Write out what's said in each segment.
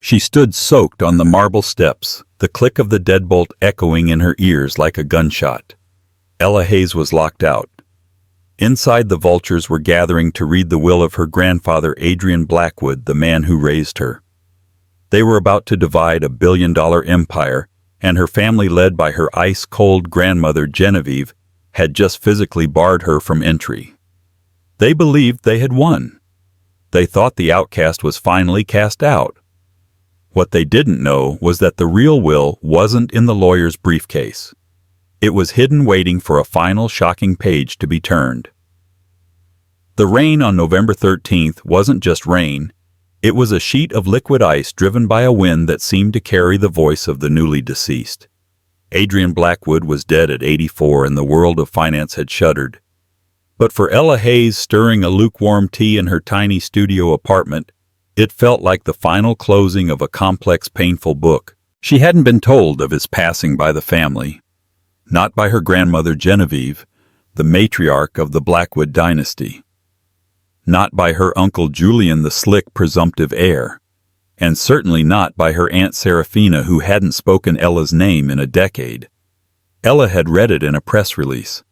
She stood soaked on the marble steps, the click of the deadbolt echoing in her ears like a gunshot. Ella Hayes was locked out. Inside, the vultures were gathering to read the will of her grandfather Adrian Blackwood, the man who raised her. They were about to divide a billion-dollar empire, and her family, led by her ice-cold grandmother Genevieve, had just physically barred her from entry. They believed they had won. They thought the outcast was finally cast out. What they didn't know was that the real will wasn't in the lawyer's briefcase. It was hidden, waiting for a final shocking page to be turned. The rain on November 13th wasn't just rain. It was a sheet of liquid ice driven by a wind that seemed to carry the voice of the newly deceased. Adrian Blackwood was dead at 84, and the world of finance had shuddered. But for Ella Hayes, stirring a lukewarm tea in her tiny studio apartment, it felt like the final closing of a complex, painful book. She hadn't been told of his passing by the family. Not by her grandmother Genevieve, the matriarch of the Blackwood dynasty. Not by her uncle Julian, the slick presumptive heir. And certainly not by her Aunt Seraphina, who hadn't spoken Ella's name in a decade. Ella had read it in a press release.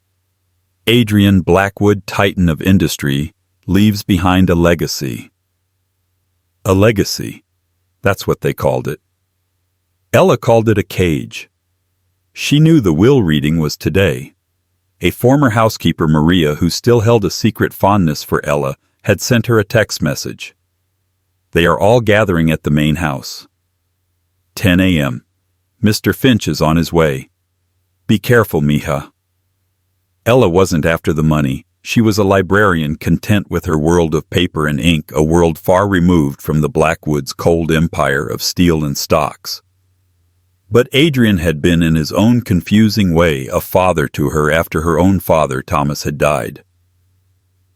Adrian Blackwood, titan of industry, leaves behind a legacy. A legacy. That's what they called it. Ella called it a cage. She knew the will reading was today. A former housekeeper, Maria, who still held a secret fondness for Ella, had sent her a text message. They are all gathering at the main house. 10 a.m. Mr. Finch is on his way. Be careful, mija. Ella wasn't after the money. She was a librarian, content with her world of paper and ink, a world far removed from the Blackwoods' cold empire of steel and stocks. But Adrian had been, in his own confusing way, a father to her after her own father, Thomas, had died.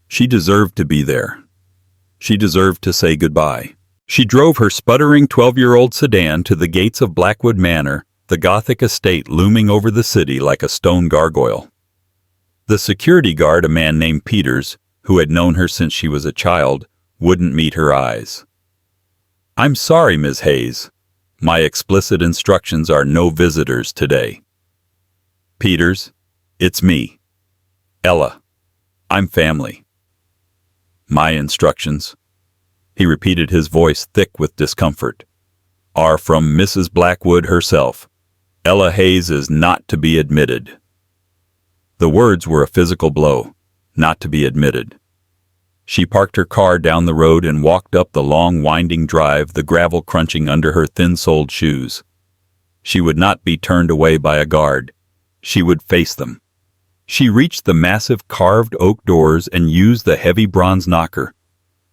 She deserved to be there. She deserved to say goodbye. She drove her sputtering 12-year-old sedan to the gates of Blackwood Manor, the Gothic estate looming over the city like a stone gargoyle. The security guard, a man named Peters, who had known her since she was a child, wouldn't meet her eyes. "I'm sorry, Ms. Hayes. My explicit instructions are no visitors today." "Peters, it's me. Ella. I'm family." "My instructions," he repeated, his voice thick with discomfort, "are from Mrs. Blackwood herself. Ella Hayes is not to be admitted." The words were a physical blow. Not to be admitted. She parked her car down the road and walked up the long, winding drive, the gravel crunching under her thin-soled shoes. She would not be turned away by a guard. She would face them. She reached the massive carved oak doors and used the heavy bronze knocker.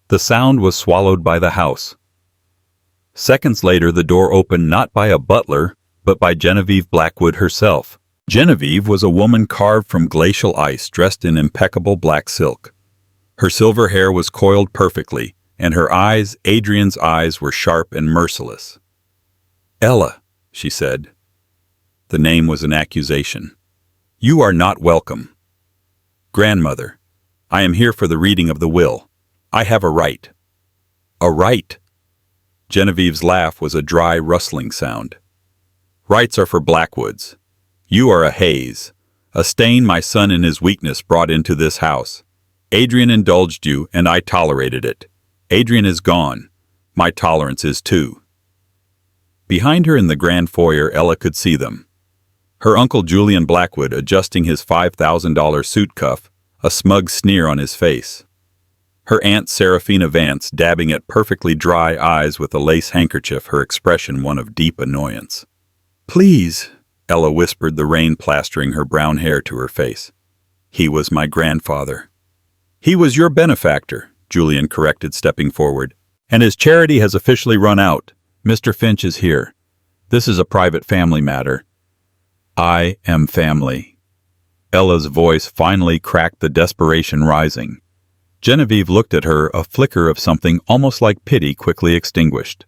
The sound was swallowed by the house. Seconds later, the door opened, not by a butler, but by Genevieve Blackwood herself. Genevieve was a woman carved from glacial ice, dressed in impeccable black silk. Her silver hair was coiled perfectly, and her eyes, Adrian's eyes, were sharp and merciless. "Ella," she said. The name was an accusation. "You are not welcome." "Grandmother, I am here for the reading of the will. I have a right." "A right?" Genevieve's laugh was a dry, rustling sound. "Rights are for Blackwoods. You are a Hayes, a stain my son in his weakness brought into this house. Adrian indulged you, and I tolerated it. Adrian is gone. My tolerance is too." Behind her in the grand foyer, Ella could see them. Her uncle Julian Blackwood adjusting his $5,000 suit cuff, a smug sneer on his face. Her Aunt Seraphina Vance dabbing at perfectly dry eyes with a lace handkerchief, her expression one of deep annoyance. "Please," Ella whispered, the rain plastering her brown hair to her face. "He was my grandfather." "He was your benefactor," Julian corrected, stepping forward. "And his charity has officially run out. Mr. Finch is here. This is a private family matter." "I am family." Ella's voice finally cracked, the desperation rising. Genevieve looked at her, a flicker of something almost like pity quickly extinguished.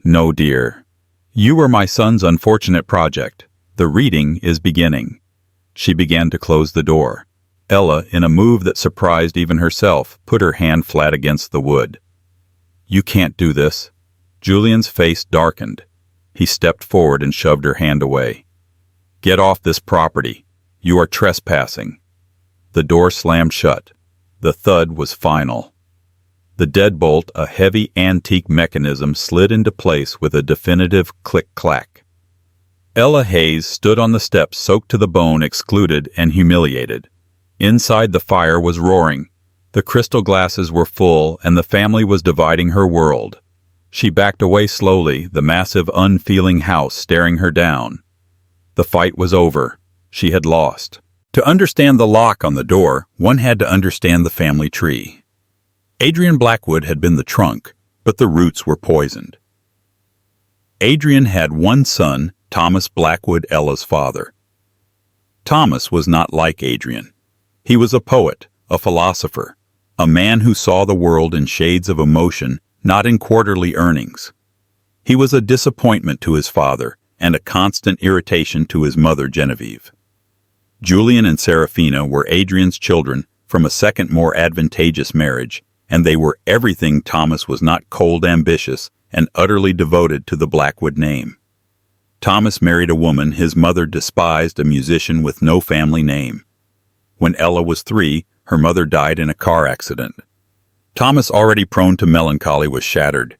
"No, dear. You were my son's unfortunate project. The reading is beginning." She began to close the door. Ella, in a move that surprised even herself, put her hand flat against the wood. "You can't do this. Julian's face darkened. He stepped forward and shoved her hand away. "Get off this property. You are trespassing." The door slammed shut. The thud was final. The deadbolt, a heavy antique mechanism, slid into place with a definitive click-clack. Ella Hayes stood on the steps, soaked to the bone, excluded and humiliated. Inside, the fire was roaring. The crystal glasses were full, and the family was dividing her world. She backed away slowly, the massive, unfeeling house staring her down. The fight was over. She had lost. To understand the lock on the door, one had to understand the family tree. Adrian Blackwood had been the trunk, but the roots were poisoned. Adrian had one son, Thomas Blackwood, Ella's father. Thomas was not like Adrian. He was a poet, a philosopher, a man who saw the world in shades of emotion, not in quarterly earnings. He was a disappointment to his father and a constant irritation to his mother, Genevieve. Julian and Serafina were Adrian's children from a second, more advantageous marriage, and they were everything Thomas was not: cold, ambitious, and utterly devoted to the Blackwood name. Thomas married a woman his mother despised, a musician with no family name. When Ella was 3, her mother died in a car accident. Thomas, already prone to melancholy, was shattered.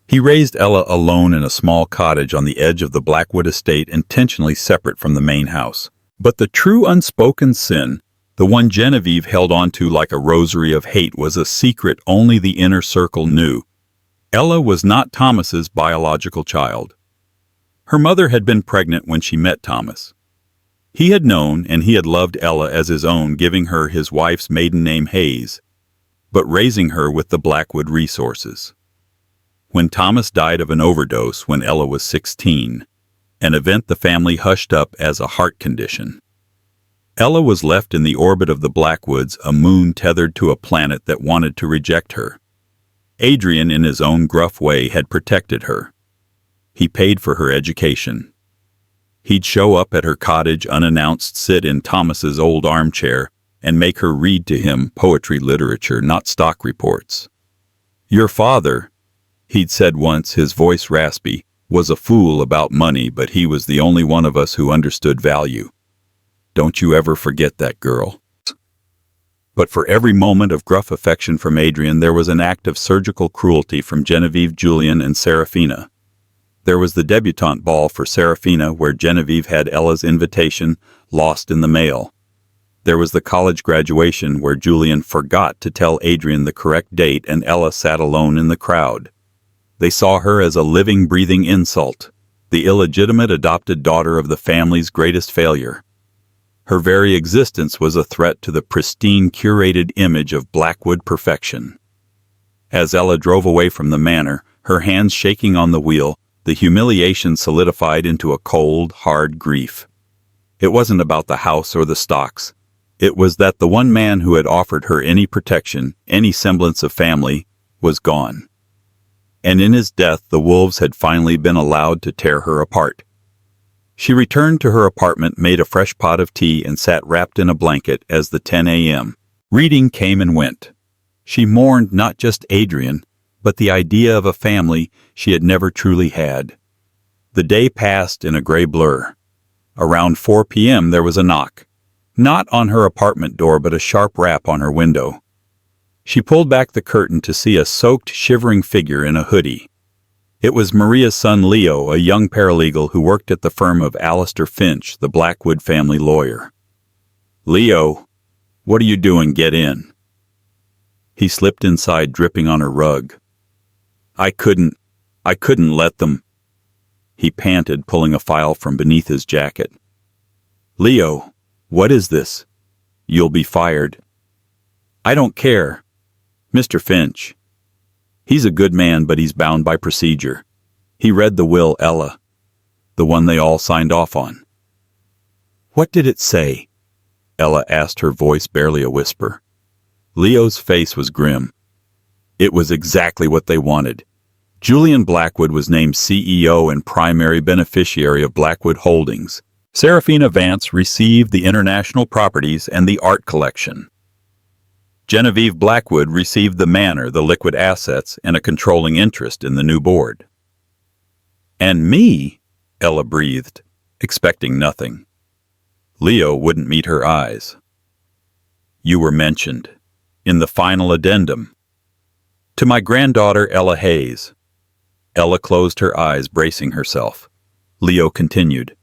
He raised Ella alone in a small cottage on the edge of the Blackwood estate, intentionally separate from the main house. But the true unspoken sin, the one Genevieve held on to like a rosary of hate, was a secret only the inner circle knew. Ella was not Thomas's biological child. Her mother had been pregnant when she met Thomas. He had known and he had loved Ella as his own, giving her his wife's maiden name, Hayes, but raising her with the Blackwood resources. When Thomas died of an overdose when Ella was 16, an event the family hushed up as a heart condition, Ella was left in the orbit of the Blackwoods, a moon tethered to a planet that wanted to reject her. Adrian, in his own gruff way, had protected her. He paid for her education. He'd show up at her cottage unannounced, sit in Thomas's old armchair, and make her read to him poetry, literature, not stock reports. "Your father," he'd said once, his voice raspy, "was a fool about money, but he was the only one of us who understood value. Don't you ever forget that, girl." But for every moment of gruff affection from Adrian, there was an act of surgical cruelty from Genevieve, Julian, and Serafina. There was the debutante ball for Serafina, where Genevieve had Ella's invitation lost in the mail. There was the college graduation, where Julian forgot to tell Adrian the correct date and Ella sat alone in the crowd. They saw her as a living, breathing insult, the illegitimate adopted daughter of the family's greatest failure. Her very existence was a threat to the pristine, curated image of Blackwood perfection. As Ella drove away from the manor, her hands shaking on the wheel, the humiliation solidified into a cold, hard grief. It wasn't about the house or the stocks. It was that the one man who had offered her any protection, any semblance of family, was gone. And in his death, the wolves had finally been allowed to tear her apart. She returned to her apartment, made a fresh pot of tea, and sat wrapped in a blanket as the 10 a.m. reading came and went. She mourned not just Adrian, but the idea of a family she had never truly had. The day passed in a gray blur. Around 4 p.m. there was a knock. Not on her apartment door, but a sharp rap on her window. She pulled back the curtain to see a soaked, shivering figure in a hoodie. It was Maria's son Leo, a young paralegal who worked at the firm of Alistair Finch, the Blackwood family lawyer. "Leo, what are you doing? Get in." He slipped inside, dripping on her rug. I couldn't let them," he panted, pulling a file from beneath his jacket. "Leo, what is this? You'll be fired." "I don't care. Mr. Finch. He's a good man, but he's bound by procedure. He read the will, Ella. The one they all signed off on." "What did it say?" Ella asked, her voice barely a whisper. Leo's face was grim. It was exactly what they wanted. Julian Blackwood was named CEO and primary beneficiary of Blackwood Holdings. Serafina Vance received the international properties and the art collection. Genevieve Blackwood received the manor, the liquid assets, and a controlling interest in the new board. And me, Ella breathed, expecting nothing. Leo wouldn't meet her eyes. You were mentioned, in the final addendum. To my granddaughter, Ella Hayes. Ella closed her eyes, bracing herself. Leo continued.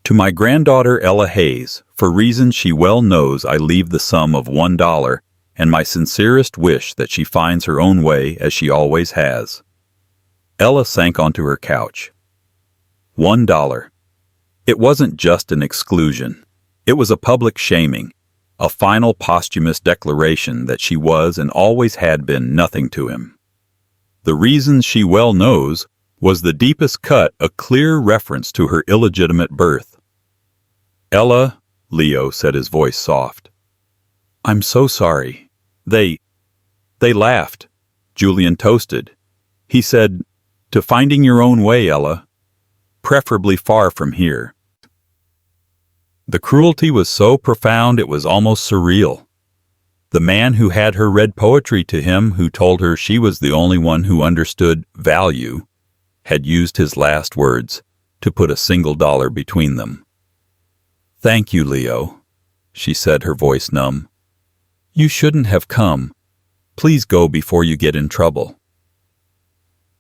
To my granddaughter, Ella Hayes, for reasons she well knows, I leave the sum of $1 and my sincerest wish that she finds her own way as she always has. Ella sank onto her couch. $1. It wasn't just an exclusion. It was a public shaming, a final posthumous declaration that she was and always had been nothing to him. The reasons she well knows was the deepest cut, a clear reference to her illegitimate birth. Ella, Leo said, his voice soft. I'm so sorry. They laughed. Julian toasted. He said, to finding your own way, Ella. Preferably far from here. The cruelty was so profound it was almost surreal. The man who had her read poetry to him, who told her she was the only one who understood value, had used his last words to put a single dollar between them. Thank you, Leo, she said, her voice numb. You shouldn't have come. Please go before you get in trouble.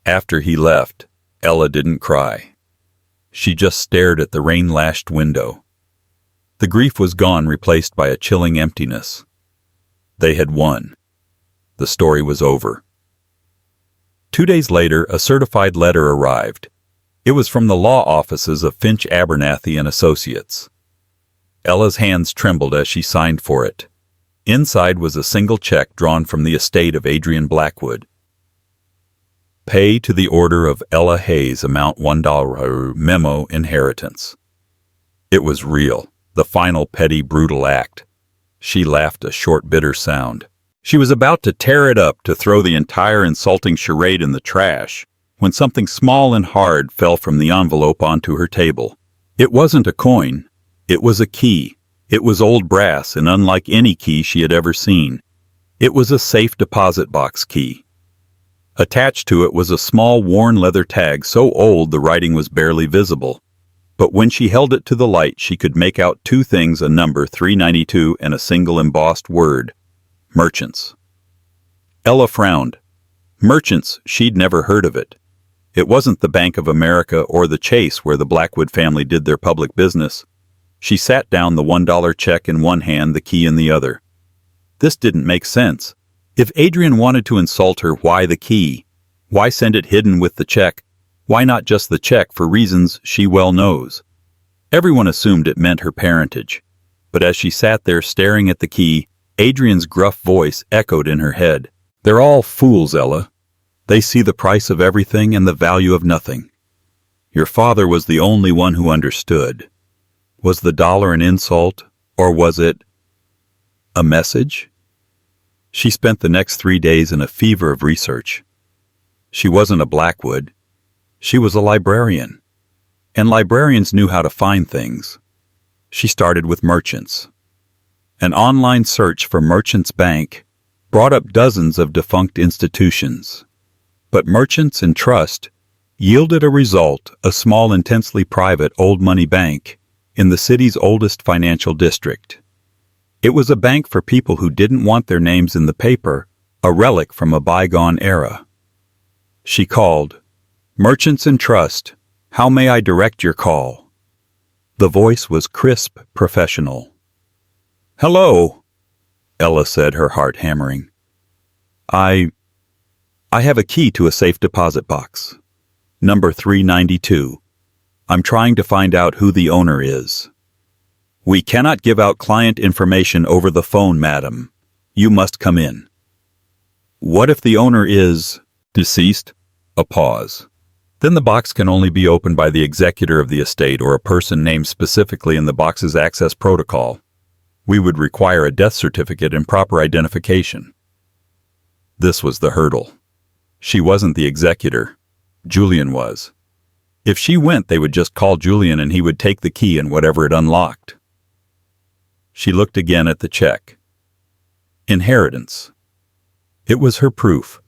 After he left, Ella didn't cry. She just stared at the rain-lashed window. The grief was gone, replaced by a chilling emptiness. They had won. The story was over. 2 days later, a certified letter arrived. It was from the law offices of Finch Abernathy and Associates. Ella's hands trembled as she signed for it. Inside was a single check drawn from the estate of Adrian Blackwood. Pay to the order of Ella Hayes, amount $1, memo inheritance. It was real, the final petty, brutal act. She laughed a short, bitter sound. She was about to tear it up, to throw the entire insulting charade in the trash, when something small and hard fell from the envelope onto her table. It wasn't a coin. It was a key. It was old brass and unlike any key she had ever seen. It was a safe deposit box key. Attached to it was a small worn leather tag so old the writing was barely visible. But when she held it to the light, she could make out two things, a number 392 and a single embossed word, Merchants. Ella frowned. Merchants, she'd never heard of it. It wasn't the Bank of America or the Chase where the Blackwood family did their public business. She sat down, the $1 check in one hand, the key in the other. This didn't make sense. If Adrian wanted to insult her, why the key? Why send it hidden with the check? Why not just the check, for reasons she well knows? Everyone assumed it meant her parentage. But as she sat there staring at the key, Adrian's gruff voice echoed in her head. They're all fools, Ella. They see the price of everything and the value of nothing. Your father was the only one who understood. Was the dollar an insult, or was it a message? She spent the next 3 days in a fever of research. She wasn't a Blackwood. She was a librarian. And librarians knew how to find things. She started with Merchants. An online search for Merchants Bank brought up dozens of defunct institutions. But Merchants and Trust yielded a result, a small, intensely private old money bank in the city's oldest financial district. It was a bank for people who didn't want their names in the paper, a relic from a bygone era. She called, Merchants and Trust, how may I direct your call? The voice was crisp, professional. Hello, Ella said, her heart hammering. I have a key to a safe deposit box. Number 392. I'm trying to find out who the owner is. We cannot give out client information over the phone, madam. You must come in. What if the owner is deceased? A pause. Then the box can only be opened by the executor of the estate or a person named specifically in the box's access protocol. We would require a death certificate and proper identification. This was the hurdle. She wasn't the executor. Julian was. If she went, they would just call Julian and he would take the key and whatever it unlocked. She looked again at the check. Inheritance. It was her proof.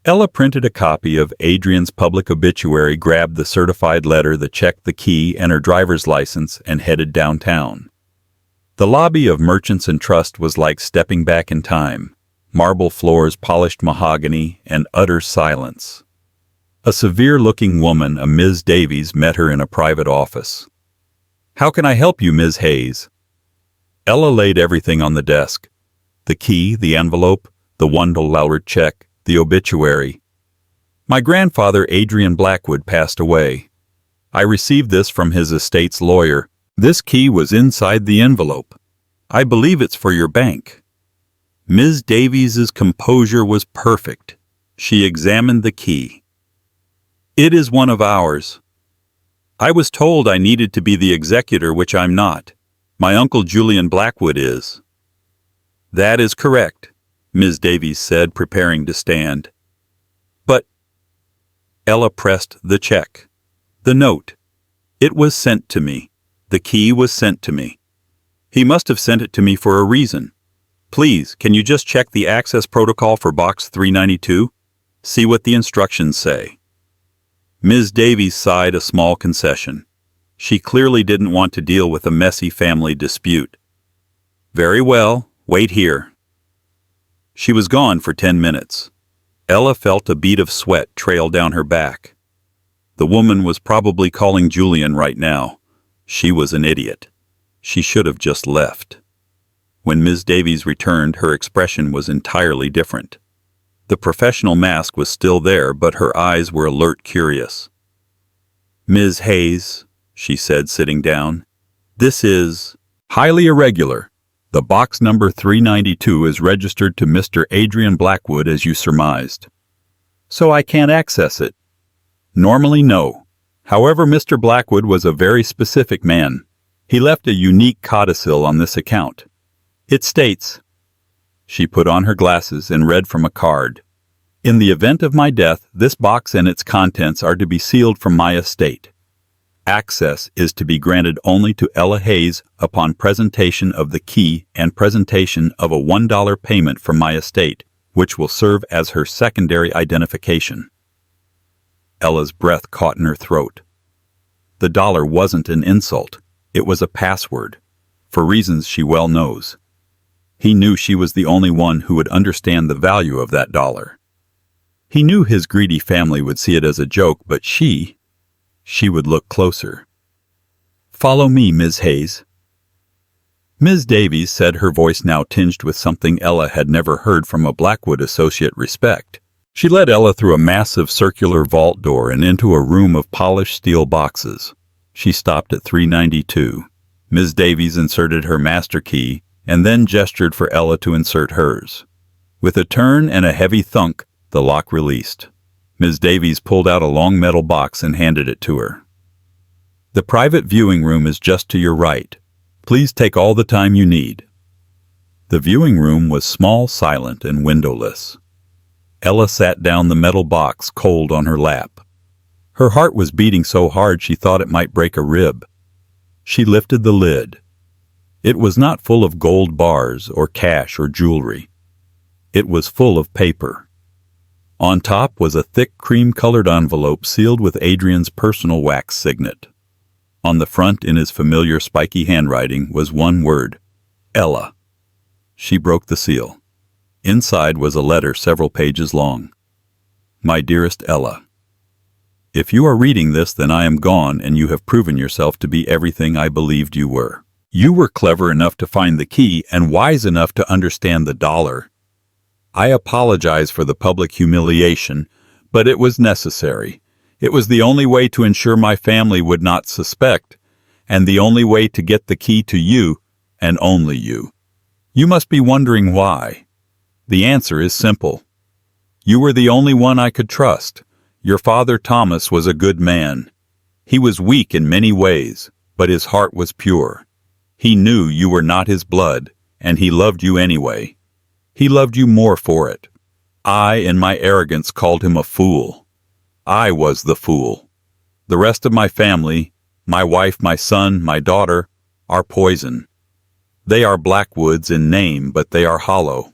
Ella printed a copy of Adrian's public obituary, grabbed the certified letter, the check, the key, and her driver's license, and headed downtown. The lobby of Merchants and Trust was like stepping back in time. Marble floors, polished mahogany, and utter silence. A severe-looking woman, a Ms. Davies, met her in a private office. "How can I help you, Ms. Hayes?" Ella laid everything on the desk. The key, the envelope, the $1 check, the obituary. "My grandfather, Adrian Blackwood, passed away. I received this from his estate's lawyer. This key was inside the envelope. I believe it's for your bank." Ms. Davies's composure was perfect. She examined the key. "It is one of ours. I was told I needed to be the executor, which I'm not. My uncle Julian Blackwood is." "That is correct," Ms. Davies said, preparing to stand. "But—" Ella pressed the check. "The note. It was sent to me. The key was sent to me. He must have sent it to me for a reason. Please, can you just check the access protocol for box 392? See what the instructions say." Ms. Davies sighed, a small concession. She clearly didn't want to deal with a messy family dispute. "Very well, wait here." She was gone for 10 minutes. Ella felt a bead of sweat trail down her back. The woman was probably calling Julian right now. She was an idiot. She should have just left. When Ms. Davies returned, her expression was entirely different. The professional mask was still there, but her eyes were alert, curious. "Ms. Hayes," she said, sitting down, "this is highly irregular. The box number 392 is registered to Mr. Adrian Blackwood, as you surmised. So I can't access it." "Normally, no. However, Mr. Blackwood was a very specific man. He left a unique codicil on this account. It states—" She put on her glasses and read from a card. "In the event of my death, this box and its contents are to be sealed from my estate. Access is to be granted only to Ella Hayes upon presentation of the key and presentation of a $1 payment from my estate, which will serve as her secondary identification." Ella's breath caught in her throat. The dollar wasn't an insult. It was a password, for reasons she well knows. He knew she was the only one who would understand the value of that dollar. He knew his greedy family would see it as a joke, but she would look closer. "Follow me, Ms. Hayes." Ms. Davies said, her voice now tinged with something Ella had never heard from a Blackwood associate: respect. She led Ella through a massive circular vault door and into a room of polished steel boxes. She stopped at 392. Ms. Davies inserted her master key and then gestured for Ella to insert hers. With a turn and a heavy thunk, the lock released. Ms. Davies pulled out a long metal box and handed it to her. "The private viewing room is just to your right. Please take all the time you need." The viewing room was small, silent, and windowless. Ella sat down, the metal box cold on her lap. Her heart was beating so hard she thought it might break a rib. She lifted the lid. It was not full of gold bars or cash or jewelry. It was full of paper. On top was a thick cream-colored envelope sealed with Adrian's personal wax signet. On the front, in his familiar spiky handwriting, was one word: Ella. She broke the seal. Inside was a letter several pages long. "My dearest Ella, if you are reading this, then I am gone, and you have proven yourself to be everything I believed you were. You were clever enough to find the key and wise enough to understand the dollar. I apologize for the public humiliation, but it was necessary. It was the only way to ensure my family would not suspect, and the only way to get the key to you, and only you. You must be wondering why. The answer is simple. You were the only one I could trust. Your father Thomas was a good man. He was weak in many ways, but his heart was pure. He knew you were not his blood, and he loved you anyway. He loved you more for it. I, in my arrogance, called him a fool. I was the fool. The rest of my family, my wife, my son, my daughter, are poison. They are Blackwoods in name, but they are hollow.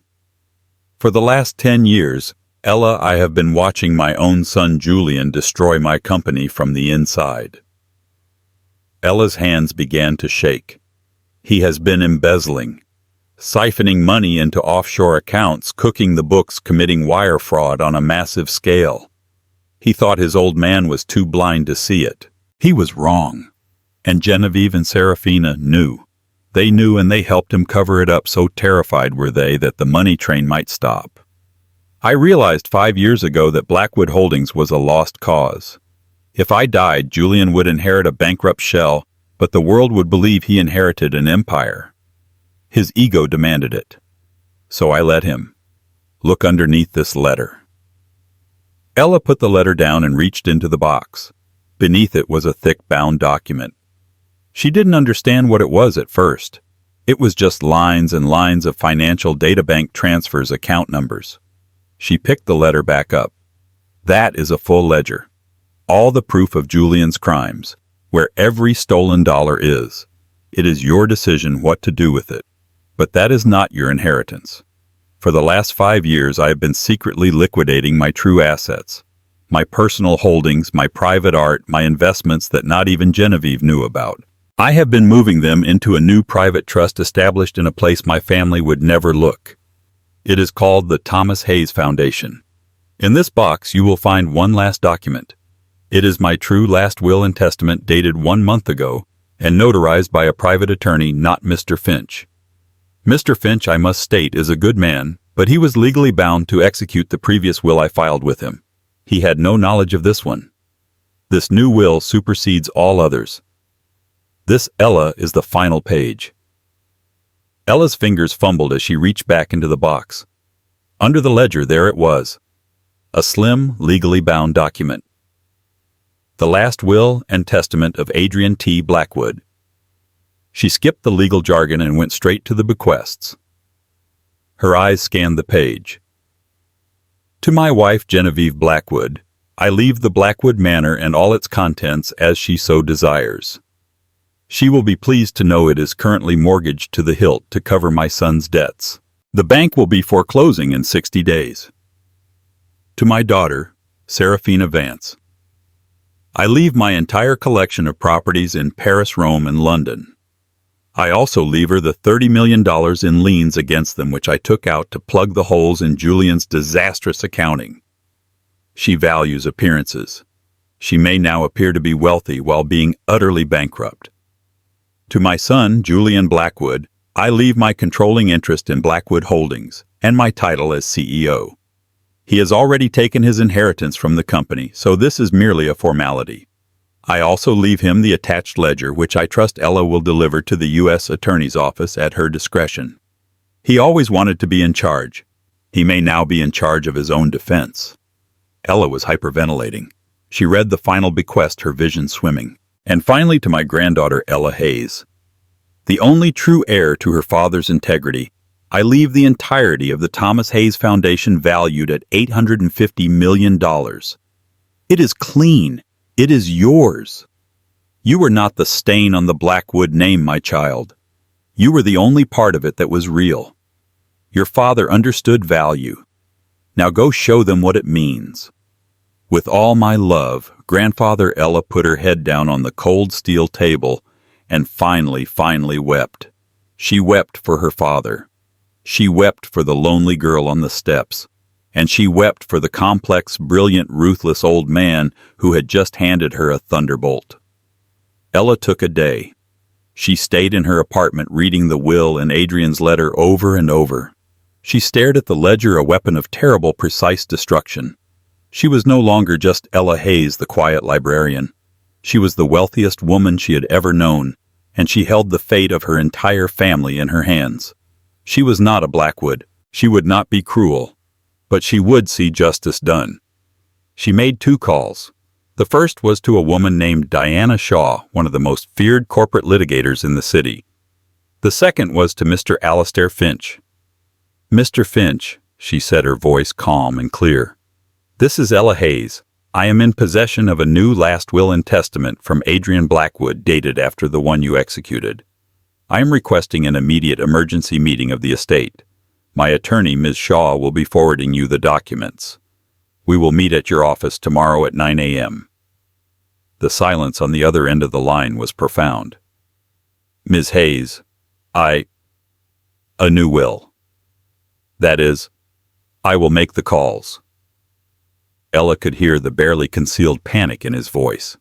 For the last 10 years, Ella, I have been watching my own son Julian destroy my company from the inside. Ella's hands began to shake. He has been embezzling, siphoning money into offshore accounts, cooking the books, committing wire fraud on a massive scale. He thought his old man was too blind to see it. He was wrong. And Genevieve and Serafina knew. They knew, and they helped him cover it up, so terrified were they that the money train might stop. I realized 5 years ago that Blackwood Holdings was a lost cause. If I died, Julian would inherit a bankrupt shell, but the world would believe he inherited an empire. His ego demanded it. So I let him. Look underneath this letter. Ella put the letter down and reached into the box. Beneath it was a thick bound document. She didn't understand what it was at first. It was just lines and lines of financial databank transfers, account numbers. She picked the letter back up. That is a full ledger. All the proof of Julian's crimes, where every stolen dollar is. It is your decision what to do with it. But that is not your inheritance. For the last 5 years, I have been secretly liquidating my true assets. My personal holdings, my private art, my investments that not even Genevieve knew about. I have been moving them into a new private trust established in a place my family would never look. It is called the Thomas Hayes Foundation. In this box you will find one last document. It is my true last will and testament dated 1 month ago and notarized by a private attorney, not Mr. Finch. Mr. Finch, I must state, is a good man, but he was legally bound to execute the previous will I filed with him. He had no knowledge of this one. This new will supersedes all others. This, Ella, is the final page. Ella's fingers fumbled as she reached back into the box. Under the ledger, there it was. A slim, legally bound document. The last will and testament of Adrian T. Blackwood. She skipped the legal jargon and went straight to the bequests. Her eyes scanned the page. To my wife, Genevieve Blackwood, I leave the Blackwood Manor and all its contents as she so desires. She will be pleased to know it is currently mortgaged to the hilt to cover my son's debts. The bank will be foreclosing in 60 days. To my daughter, Serafina Vance, I leave my entire collection of properties in Paris, Rome, and London. I also leave her the $30 million in liens against them which I took out to plug the holes in Julian's disastrous accounting. She values appearances. She may now appear to be wealthy while being utterly bankrupt. To my son, Julian Blackwood, I leave my controlling interest in Blackwood Holdings and my title as CEO. He has already taken his inheritance from the company, so this is merely a formality. I also leave him the attached ledger, which I trust Ella will deliver to the U.S. Attorney's Office at her discretion. He always wanted to be in charge. He may now be in charge of his own defense. Ella was hyperventilating. She read the final bequest, her vision swimming. And finally to my granddaughter, Ella Hayes. The only true heir to her father's integrity, I leave the entirety of the Thomas Hayes Foundation valued at $850 million. It is clean. It is yours. You were not the stain on the Blackwood name, my child. You were the only part of it that was real. Your father understood value. Now go show them what it means. With all my love, Grandfather Ella put her head down on the cold steel table and finally wept. She wept for her father. She wept for the lonely girl on the steps. And she wept for the complex, brilliant, ruthless old man who had just handed her a thunderbolt. Ella took a day. She stayed in her apartment reading the will and Adrian's letter over and over. She stared at the ledger, a weapon of terrible, precise destruction. She was no longer just Ella Hayes, the quiet librarian. She was the wealthiest woman she had ever known, and she held the fate of her entire family in her hands. She was not a Blackwood. She would not be cruel. But she would see justice done. She made 2 calls. The first was to a woman named Diana Shaw, one of the most feared corporate litigators in the city. The second was to Mr. Alastair Finch. Mr. Finch, she said, her voice calm and clear. This is Ella Hayes. I am in possession of a new last will and testament from Adrian Blackwood dated after the one you executed. I am requesting an immediate emergency meeting of the estate. My attorney, Ms. Shaw, will be forwarding you the documents. We will meet at your office tomorrow at 9 a.m. The silence on the other end of the line was profound. Ms. Hayes, a new will. That is, I will make the calls. Ella could hear the barely concealed panic in his voice.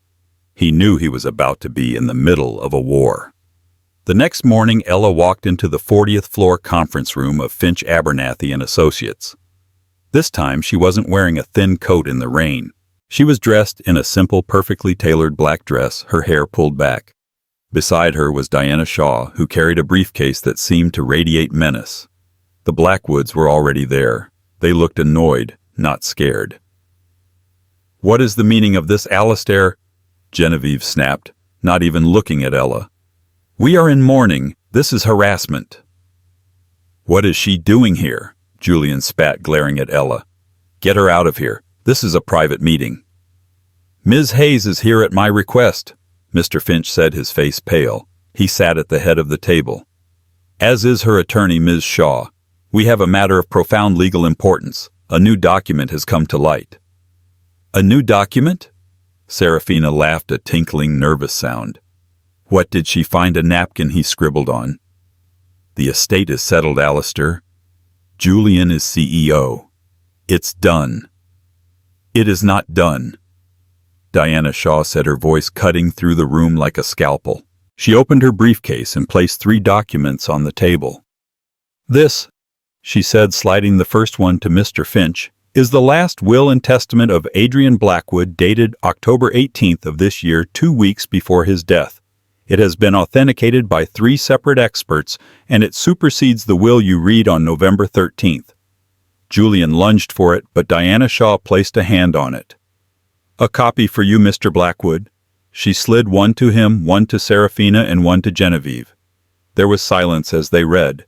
He knew he was about to be in the middle of a war. The next morning, Ella walked into the 40th floor conference room of Finch Abernathy and Associates. This time, she wasn't wearing a thin coat in the rain. She was dressed in a simple, perfectly tailored black dress, her hair pulled back. Beside her was Diana Shaw, who carried a briefcase that seemed to radiate menace. The Blackwoods were already there. They looked annoyed, not scared. "What is the meaning of this, Alistair?" Genevieve snapped, not even looking at Ella. "We are in mourning. This is harassment." "What is she doing here?" Julian spat, glaring at Ella. "Get her out of here. This is a private meeting." "Ms. Hayes is here at my request," Mr. Finch said, his face pale. He sat at the head of the table. "As is her attorney, Ms. Shaw. We have a matter of profound legal importance. A new document has come to light." "A new document?" Serafina laughed, a tinkling, nervous sound. "What, did she find a napkin?" he scribbled on. "The estate is settled, Alistair. Julian is CEO. It's done." "It is not done," Diana Shaw said, her voice cutting through the room like a scalpel. She opened her briefcase and placed 3 documents on the table. "This," she said, sliding the first one to Mr. Finch, "is the last will and testament of Adrian Blackwood, dated October 18th of this year, 2 weeks before his death. It has been authenticated by 3 separate experts, and it supersedes the will you read on November 13th. Julian lunged for it, but Diana Shaw placed a hand on it. "A copy for you, Mr. Blackwood." She slid one to him, one to Serafina, and one to Genevieve. There was silence as they read.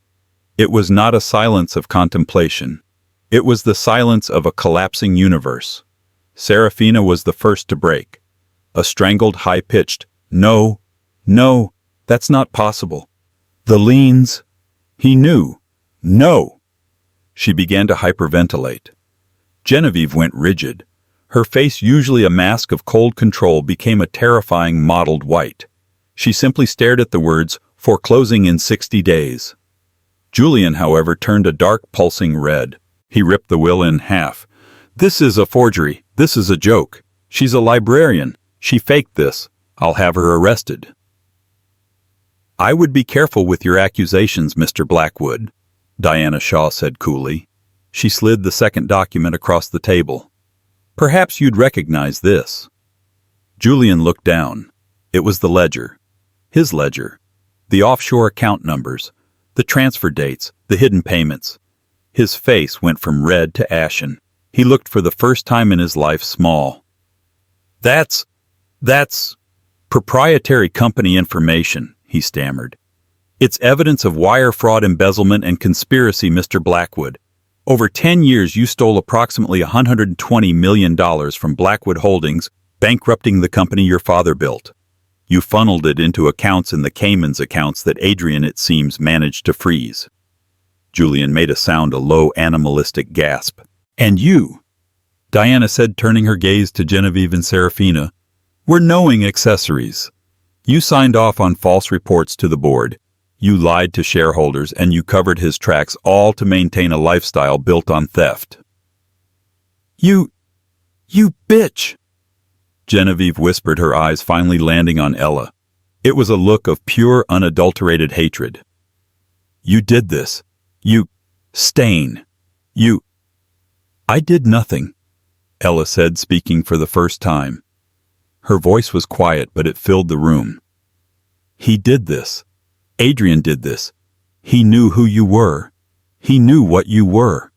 It was not a silence of contemplation. It was the silence of a collapsing universe. Serafina was the first to break. A strangled, high-pitched, "No, no, that's not possible. The liens." He knew. "No." She began to hyperventilate. Genevieve went rigid. Her face, usually a mask of cold control, became a terrifying mottled white. She simply stared at the words, "foreclosing in 60 days." Julian, however, turned a dark, pulsing red. He ripped the will in half. "This is a forgery. This is a joke. She's a librarian. She faked this. I'll have her arrested." "I would be careful with your accusations, Mr. Blackwood," Diana Shaw said coolly. She slid the second document across the table. "Perhaps you'd recognize this." Julian looked down. It was the ledger. His ledger. The offshore account numbers. The transfer dates. The hidden payments. His face went from red to ashen. He looked for the first time in his life small. That's proprietary company information," he stammered. "It's evidence of wire fraud, embezzlement, and conspiracy, Mr. Blackwood. Over 10 years, you stole approximately $120 million from Blackwood Holdings, bankrupting the company your father built. You funneled it into accounts in the Cayman's accounts that Adrian, it seems, managed to freeze." Julian made a low, animalistic gasp. "And you," Diana said, turning her gaze to Genevieve and Serafina, "were knowing accessories. You signed off on false reports to the board. You lied to shareholders, and you covered his tracks, all to maintain a lifestyle built on theft." You bitch," Genevieve whispered, her eyes finally landing on Ella. It was a look of pure, unadulterated hatred. "You did this. You stain. You—" "I did nothing," Ella said, speaking for the first time. Her voice was quiet, but it filled the room. "He did this. Adrian did this. He knew who you were. He knew what you were."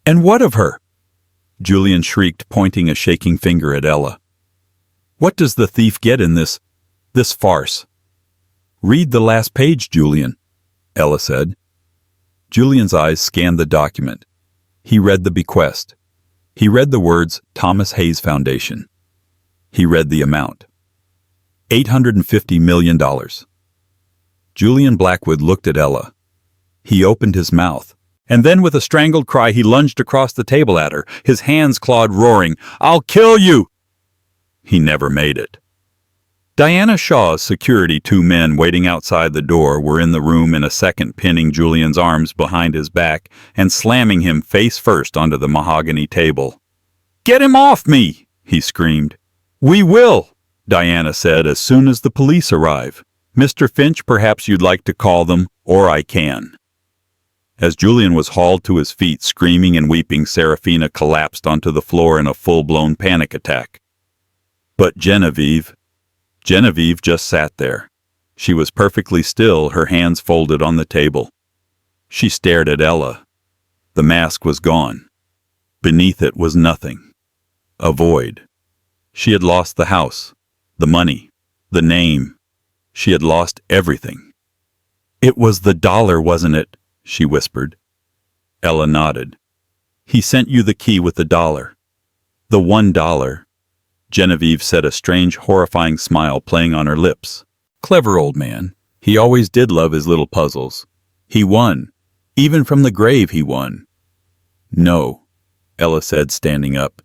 "And what of her?" Julian shrieked, pointing a shaking finger at Ella. "What does the thief get in this farce?" "Read the last page, Julian," Ella said. Julian's eyes scanned the document. He read the bequest. He read the words, Thomas Hayes Foundation. He read the amount. $850 million. Julian Blackwood looked at Ella. He opened his mouth, and then with a strangled cry he lunged across the table at her, his hands clawed, roaring, "I'll kill you!" He never made it. Diana Shaw's security, 2 men waiting outside the door, were in the room in a second, pinning Julian's arms behind his back and slamming him face first onto the mahogany table. "Get him off me!" he screamed. "We will," Diana said as soon as the police arrive. "Mr. Finch, perhaps you'd like to call them, or I can." As Julian was hauled to his feet, screaming and weeping, Serafina collapsed onto the floor in a full-blown panic attack. But Genevieve just sat there. She was perfectly still, her hands folded on the table. She stared at Ella. The mask was gone. Beneath it was nothing. A void. She had lost the house, the money, the name. She had lost everything. "It was the dollar, wasn't it?" she whispered. Ella nodded. "He sent you the key with the dollar. The $1. Genevieve said, a strange, horrifying smile playing on her lips. Clever old man. He always did love his little puzzles. He won. Even from the grave he won. "No," Ella said, standing up.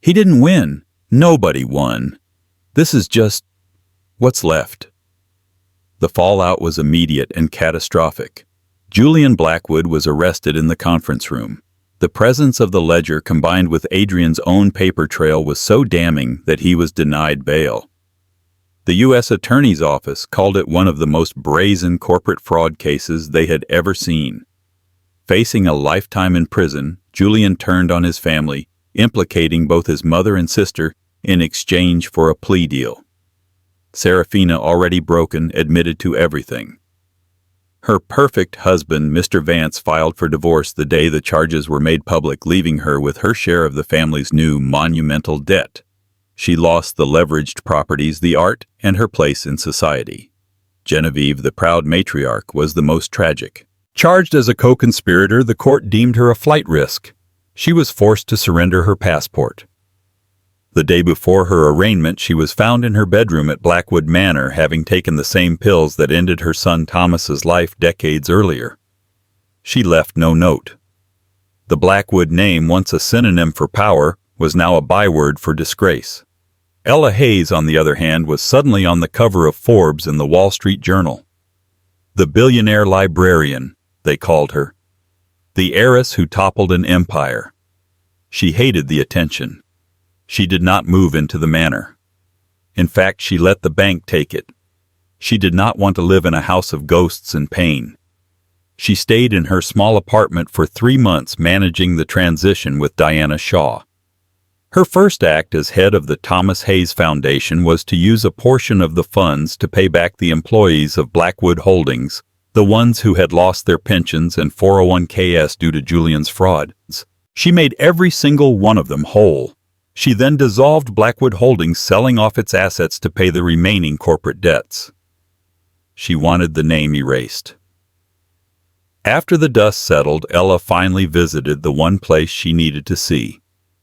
"He didn't win. Nobody won. This is just what's left." The fallout was immediate and catastrophic. Julian Blackwood was arrested in the conference room. The presence of the ledger combined with Adrian's own paper trail was so damning that he was denied bail. The U.S. Attorney's Office called it one of the most brazen corporate fraud cases they had ever seen. Facing a lifetime in prison, Julian turned on his family, implicating both his mother and sister in exchange for a plea deal. Serafina, already broken, admitted to everything. Her perfect husband, Mr. Vance, filed for divorce the day the charges were made public, leaving her with her share of the family's new monumental debt. She lost the leveraged properties, the art, and her place in society. Genevieve, the proud matriarch, was the most tragic. Charged as a co-conspirator, the court deemed her a flight risk. She was forced to surrender her passport. The day before her arraignment, she was found in her bedroom at Blackwood Manor, having taken the same pills that ended her son Thomas's life decades earlier. She left no note. The Blackwood name, once a synonym for power, was now a byword for disgrace. Ella Hayes, on the other hand, was suddenly on the cover of Forbes and the Wall Street Journal. The billionaire librarian, they called her. The heiress who toppled an empire. She hated the attention. She did not move into the manor. In fact, she let the bank take it. She did not want to live in a house of ghosts and pain. She stayed in her small apartment for 3 months, managing the transition with Diana Shaw. Her first act as head of the Thomas Hayes Foundation was to use a portion of the funds to pay back the employees of Blackwood Holdings, the ones who had lost their pensions and 401ks due to Julian's frauds. She made every single one of them whole. She then dissolved Blackwood Holdings, selling off its assets to pay the remaining corporate debts. She wanted the name erased. After the dust settled, Ella finally visited the one place she needed to see.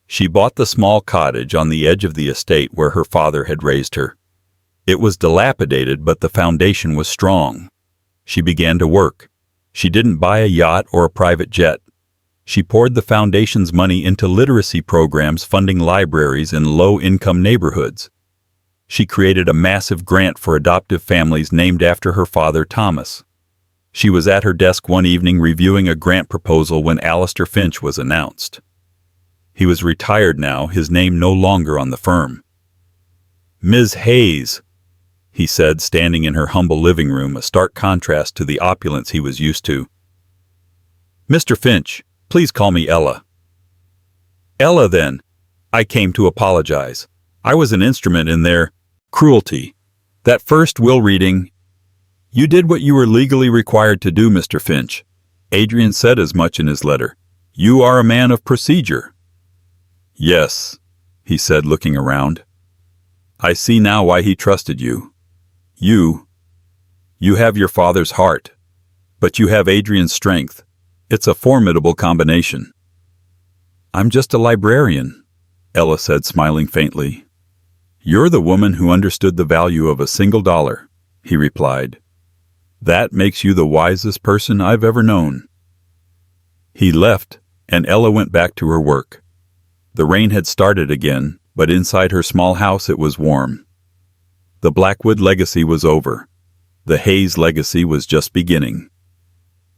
She bought the small cottage on the edge of the estate where her father had raised her. It was dilapidated, but the foundation was strong. She began to work. She didn't buy a yacht or a private jet. She poured the foundation's money into literacy programs, funding libraries in low-income neighborhoods. She created a massive grant for adoptive families named after her father, Thomas. She was at her desk one evening reviewing a grant proposal when Alistair Finch was announced. He was retired now, his name no longer on the firm. "Ms. Hayes," he said, standing in her humble living room, a stark contrast to the opulence he was used to. "Mr. Finch, please call me Ella." "Ella, then. I came to apologize. I was an instrument in their cruelty. That first will reading." "You did what you were legally required to do, Mr. Finch. Adrian said as much in his letter. You are a man of procedure." "Yes," he said, looking around. "I see now why he trusted you. You have your father's heart, but you have Adrian's strength. It's a formidable combination." "I'm just a librarian," Ella said, smiling faintly. "You're the woman who understood the value of a single dollar," he replied. That makes you the wisest person I've ever known." He left, and Ella went back to her work. The rain had started again, but inside her small house it was warm. The Blackwood legacy was over. The Hayes legacy was just beginning.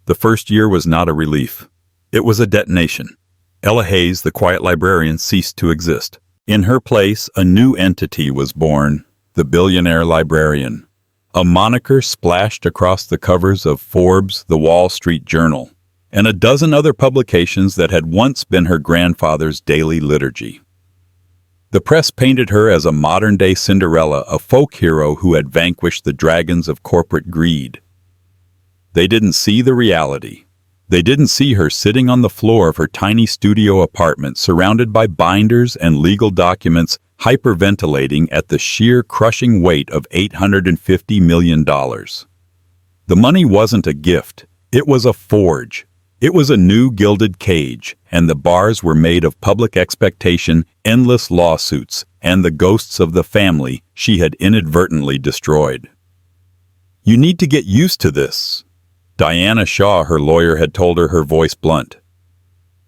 The first year was not a relief. It was a detonation. Ella Hayes, the quiet librarian, ceased to exist. In her place, a new entity was born, the billionaire librarian. A moniker splashed across the covers of Forbes, the Wall Street Journal, and a dozen other publications that had once been her grandfather's daily liturgy. The press painted her as a modern-day Cinderella, a folk hero who had vanquished the dragons of corporate greed. They didn't see the reality. They didn't see her sitting on the floor of her tiny studio apartment, surrounded by binders and legal documents, hyperventilating at the sheer crushing weight of $850 million. The money wasn't a gift. It was a forge. It was a new gilded cage, and the bars were made of public expectation, endless lawsuits, and the ghosts of the family she had inadvertently destroyed. "You need to get used to this," Diana Shaw, her lawyer, had told her, her voice blunt.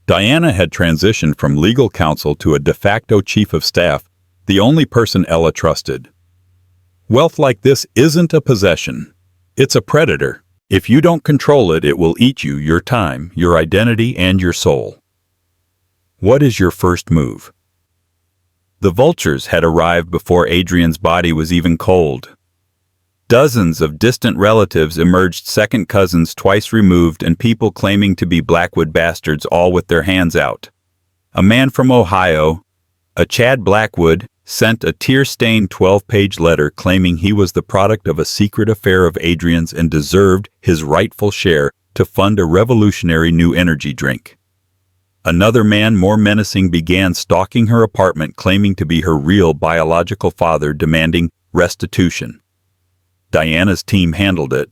Diana had transitioned from legal counsel to a de facto chief of staff, the only person Ella trusted. "Wealth like this isn't a possession. It's a predator. If you don't control it, it will eat you, your time, your identity, and your soul." "What is your first move?" The vultures had arrived before Adrian's body was even cold. Dozens of distant relatives emerged, second cousins twice removed, and people claiming to be Blackwood bastards, all with their hands out. A man from Ohio, a Chad Blackwood, sent a tear-stained 12-page letter claiming he was the product of a secret affair of Adrian's and deserved his rightful share to fund a revolutionary new energy drink. Another man, more menacing, began stalking her apartment, claiming to be her real biological father, demanding restitution. Diana's team handled it.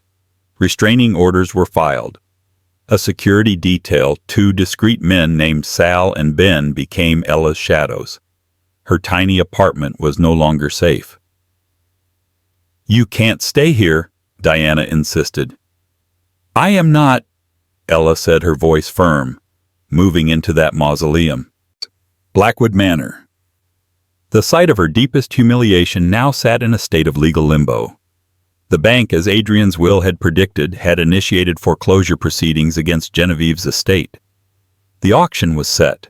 Restraining orders were filed. A security detail, two discreet men named Sal and Ben, became Ella's shadows. Her tiny apartment was no longer safe. "You can't stay here," Diana insisted. "I am not," Ella said, her voice firm, moving into that mausoleum. Blackwood Manor. The site of her deepest humiliation now sat in a state of legal limbo. The bank, as Adrian's will had predicted, had initiated foreclosure proceedings against Genevieve's estate. The auction was set.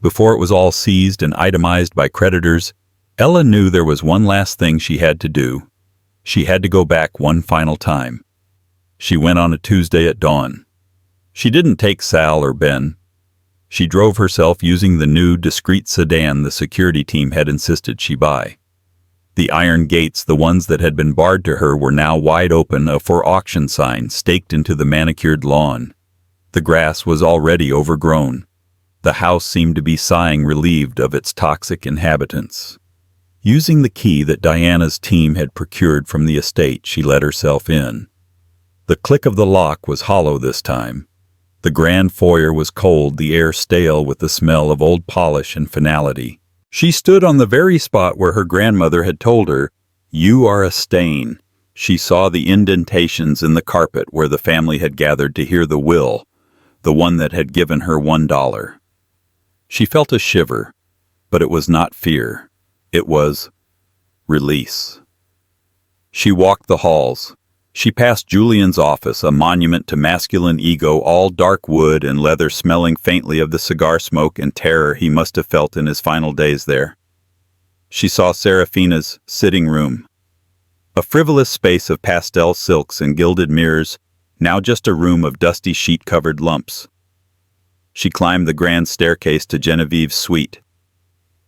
Before it was all seized and itemized by creditors, Ella knew there was one last thing she had to do. She had to go back one final time. She went on a Tuesday at dawn. She didn't take Sal or Ben. She drove herself using the new, discreet sedan the security team had insisted she buy. The iron gates, the ones that had been barred to her, were now wide open, a for auction sign staked into the manicured lawn. The grass was already overgrown. The house seemed to be sighing, relieved of its toxic inhabitants. Using the key that Diana's team had procured from the estate, she let herself in. The click of the lock was hollow this time. The grand foyer was cold, the air stale with the smell of old polish and finality. She stood on the very spot where her grandmother had told her, "You are a stain." She saw the indentations in the carpet where the family had gathered to hear the will, the one that had given her $1. She felt a shiver, but it was not fear. It was release. She walked the halls. She passed Julian's office, a monument to masculine ego, all dark wood and leather, smelling faintly of the cigar smoke and terror he must have felt in his final days there. She saw Serafina's sitting room, a frivolous space of pastel silks and gilded mirrors, now just a room of dusty sheet-covered lumps. She climbed the grand staircase to Genevieve's suite.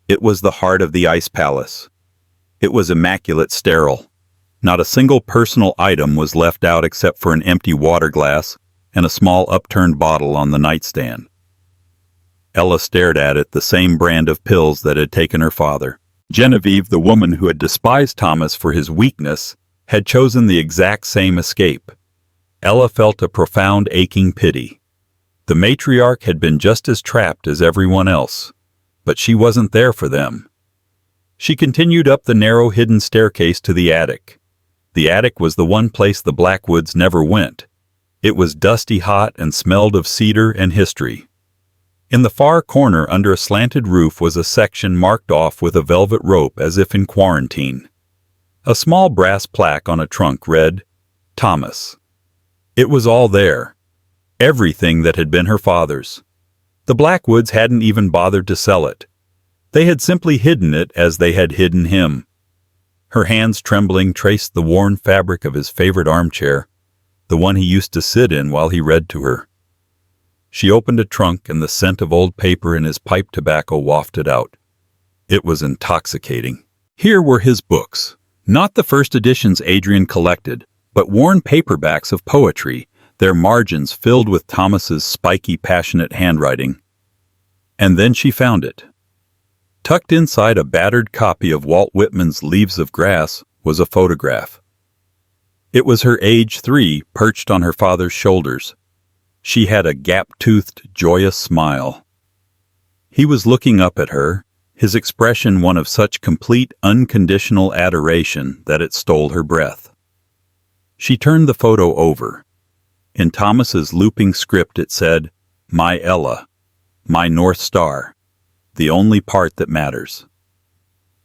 It was the heart of the ice palace. It was immaculate, sterile. Not a single personal item was left out except for an empty water glass and a small upturned bottle on the nightstand. Ella stared at it, the same brand of pills that had taken her father. Genevieve, the woman who had despised Thomas for his weakness, had chosen the exact same escape. Ella felt a profound aching pity. The matriarch had been just as trapped as everyone else, but she wasn't there for them. She continued up the narrow hidden staircase to the attic. The attic was the one place the Blackwoods never went. It was dusty hot and smelled of cedar and history. In the far corner under a slanted roof was a section marked off with a velvet rope as if in quarantine. A small brass plaque on a trunk read, Thomas. It was all there. Everything that had been her father's. The Blackwoods hadn't even bothered to sell it. They had simply hidden it as they had hidden him. Her hands trembling traced the worn fabric of his favorite armchair, the one he used to sit in while he read to her. She opened a trunk and the scent of old paper and his pipe tobacco wafted out. It was intoxicating. Here were his books, not the first editions Adrian collected, but worn paperbacks of poetry, their margins filled with Thomas's spiky, passionate handwriting. And then she found it. Tucked inside a battered copy of Walt Whitman's Leaves of Grass was a photograph. It was her age 3 perched on her father's shoulders. She had a gap-toothed, joyous smile. He was looking up at her, his expression one of such complete, unconditional adoration that it stole her breath. She turned the photo over. In Thomas's looping script it said, "My Ella, my North Star, the only part that matters."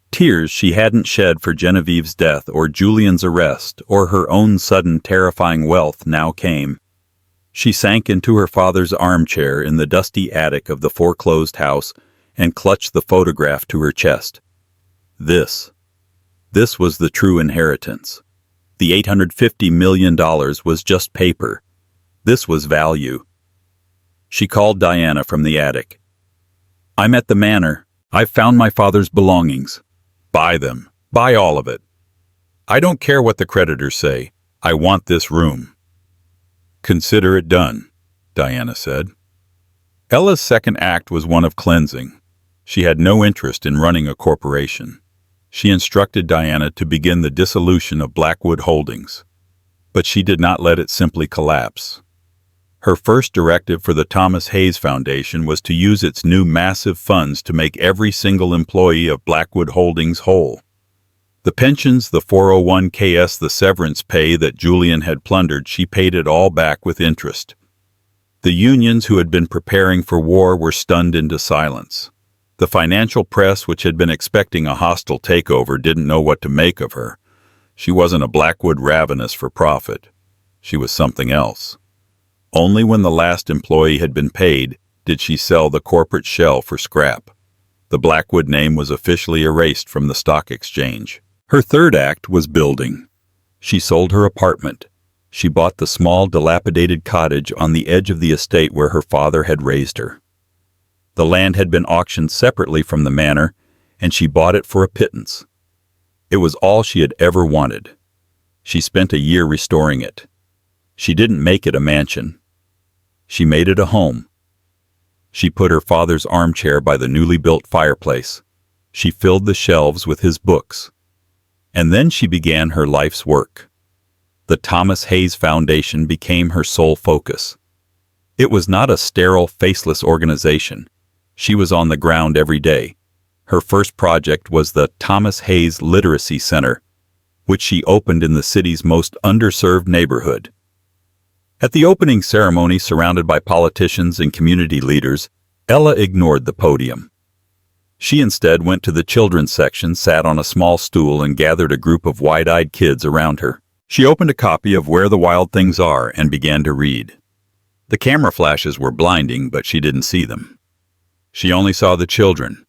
Tears she hadn't shed for Genevieve's death or Julian's arrest or her own sudden terrifying wealth now came. She sank into her father's armchair in the dusty attic of the foreclosed house and clutched the photograph to her chest. This was the true inheritance. The $850 million was just paper. This was value. She called Diana from the attic. "I'm at the manor. I've found my father's belongings. Buy them. Buy all of it. I don't care what the creditors say. I want this room." "Consider it done," Diana said. Ella's second act was one of cleansing. She had no interest in running a corporation. She instructed Diana to begin the dissolution of Blackwood Holdings. But she did not let it simply collapse. Her first directive for the Thomas Hayes Foundation was to use its new massive funds to make every single employee of Blackwood Holdings whole. The pensions, the 401ks, the severance pay that Julian had plundered, she paid it all back with interest. The unions who had been preparing for war were stunned into silence. The financial press, which had been expecting a hostile takeover, didn't know what to make of her. She wasn't a Blackwood ravenous for profit. She was something else. Only when the last employee had been paid did she sell the corporate shell for scrap. The Blackwood name was officially erased from the stock exchange. Her third act was building. She sold her apartment. She bought the small, dilapidated cottage on the edge of the estate where her father had raised her. The land had been auctioned separately from the manor, and she bought it for a pittance. It was all she had ever wanted. She spent a year restoring it. She didn't make it a mansion. She made it a home. She put her father's armchair by the newly built fireplace. She filled the shelves with his books. And then she began her life's work. The Thomas Hayes Foundation became her sole focus. It was not a sterile, faceless organization. She was on the ground every day. Her first project was the Thomas Hayes Literacy Center, which she opened in the city's most underserved neighborhood. At the opening ceremony, surrounded by politicians and community leaders, Ella ignored the podium. She instead went to the children's section, sat on a small stool, and gathered a group of wide-eyed kids around her. She opened a copy of Where the Wild Things Are and began to read. The camera flashes were blinding, but she didn't see them. She only saw the children.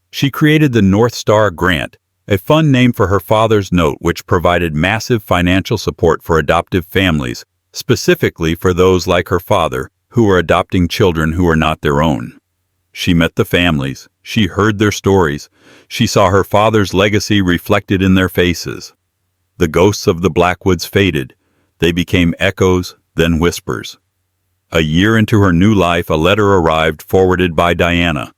She created the North Star Grant, a fun name for her father's note which provided massive financial support for adoptive families, specifically for those like her father who were adopting children who were not their own. She met the families. She heard their stories. She saw her father's legacy reflected in their faces. The ghosts of the Blackwoods faded. They became echoes, then whispers. A year into her new life, a letter arrived forwarded by Diana.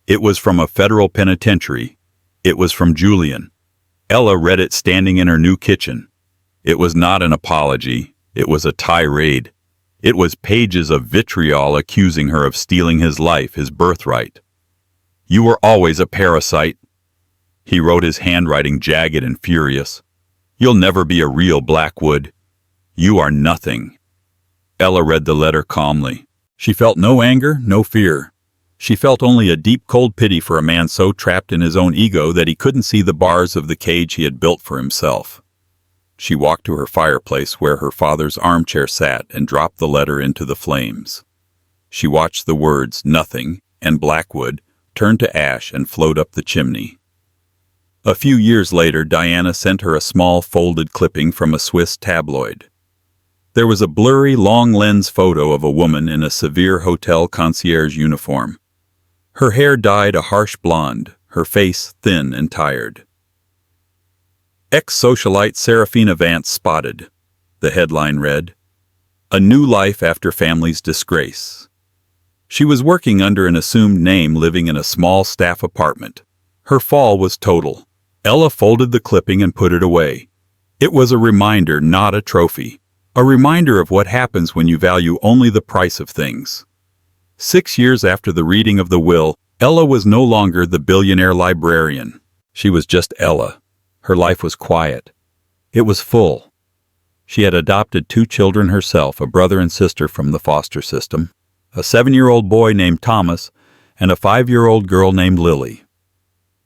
It was from a federal penitentiary. It was from Julian. Ella read it standing in her new kitchen. It was not an apology. It was a tirade. It was pages of vitriol accusing her of stealing his life, his birthright. "You were always a parasite." He wrote, his handwriting jagged and furious. You'll never be a real Blackwood. You are nothing. Ella read the letter calmly. She felt no anger, no fear. She felt only a deep, cold pity for a man so trapped in his own ego that he couldn't see the bars of the cage he had built for himself. She walked to her fireplace where her father's armchair sat and dropped the letter into the flames. She watched the words, nothing, and Blackwood, turn to ash and float up the chimney. A few years later, Diana sent her a small folded clipping from a Swiss tabloid. There was a blurry, long-lens photo of a woman in a severe hotel concierge uniform. Her hair dyed a harsh blonde, her face thin and tired. Ex-socialite Serafina Vance spotted, the headline read. A new life after family's disgrace. She was working under an assumed name, living in a small staff apartment. Her fall was total. Ella folded the clipping and put it away. It was a reminder, not a trophy. A reminder of what happens when you value only the price of things. 6 years after the reading of the will, Ella was no longer the billionaire librarian. She was just Ella. Her life was quiet. It was full. She had adopted 2 children herself, a brother and sister from the foster system, a 7-year-old boy named Thomas, and a 5-year-old girl named Lily.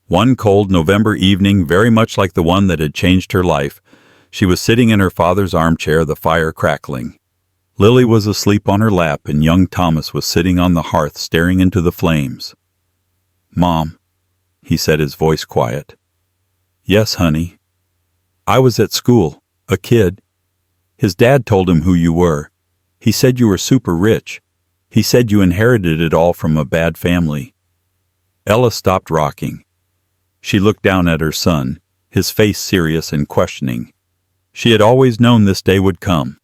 One cold November evening, very much like the one that had changed her life, she was sitting in her father's armchair, the fire crackling. Lily was asleep on her lap, and young Thomas was sitting on the hearth staring into the flames. "Mom," he said, his voice quiet. "Yes, honey. I was at school, a kid. His dad told him who you were. He said you were super rich. He said you inherited it all from a bad family." Ella stopped rocking. She looked down at her son, his face serious and questioning. She had always known this day would come.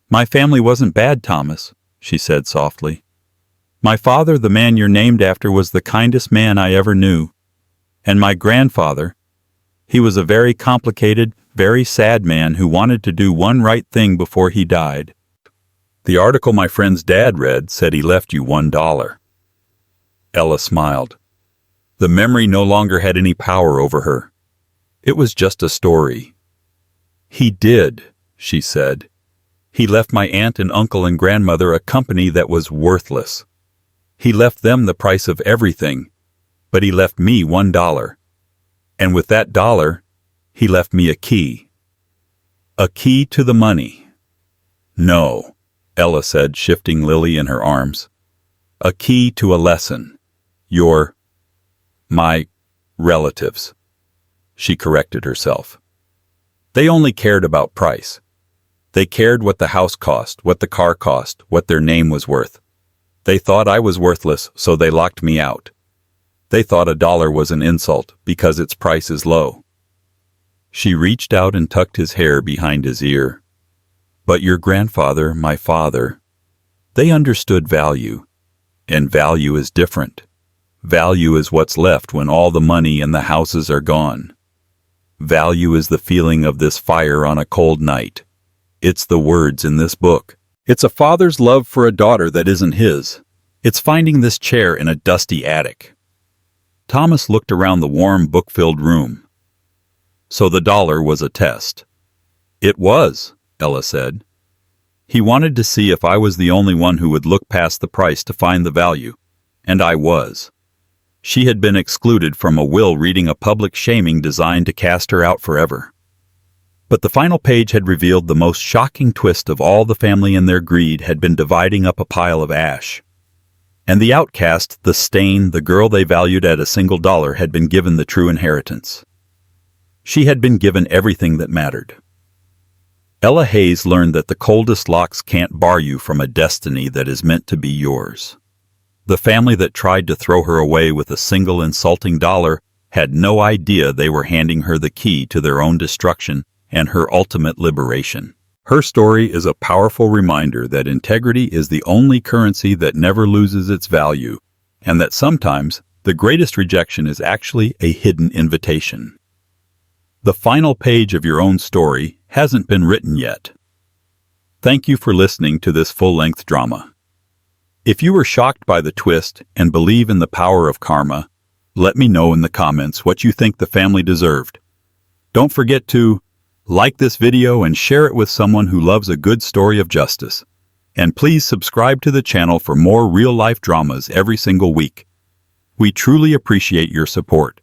"My family wasn't bad, Thomas," she said softly. "My father, the man you're named after, was the kindest man I ever knew. And my grandfather, he was a very complicated, very sad man who wanted to do one right thing before he died. The article my friend's dad read said he left you $1. Ella smiled. The memory no longer had any power over her. It was just a story. "He did," she said. "He left my aunt and uncle and grandmother a company that was worthless. He left them the price of everything, but he left me $1. And with that dollar, he left me a key. A key to the money." "No," Ella said, shifting Lily in her arms. "A key to a lesson. My relatives." She corrected herself. "They only cared about price. They cared what the house cost, what the car cost, what their name was worth. They thought I was worthless, so they locked me out. They thought $1 was an insult because its price is low." She reached out and tucked his hair behind his ear. "But your grandfather, my father, they understood value, and value is different. Value is what's left when all the money and the houses are gone. Value is the feeling of this fire on a cold night. It's the words in this book. It's a father's love for a daughter that isn't his. It's finding this chair in a dusty attic." Thomas looked around the warm, book-filled room. "So the dollar was a test." "It was," Ella said. "He wanted to see if I was the only one who would look past the price to find the value. And I was." She had been excluded from a will reading a public shaming designed to cast her out forever. But the final page had revealed the most shocking twist of all. The family in their greed had been dividing up a pile of ash. And the outcast, the stain, the girl they valued at a single dollar, had been given the true inheritance. She had been given everything that mattered. Ella Hayes learned that the coldest locks can't bar you from a destiny that is meant to be yours. The family that tried to throw her away with a single insulting dollar had no idea they were handing her the key to their own destruction and her ultimate liberation. Her story is a powerful reminder that integrity is the only currency that never loses its value, and that sometimes the greatest rejection is actually a hidden invitation. The final page of your own story hasn't been written yet. Thank you for listening to this full-length drama. If you were shocked by the twist and believe in the power of karma, let me know in the comments what you think the family deserved. Don't forget to like this video and share it with someone who loves a good story of justice. And please subscribe to the channel for more real-life dramas every single week. We truly appreciate your support.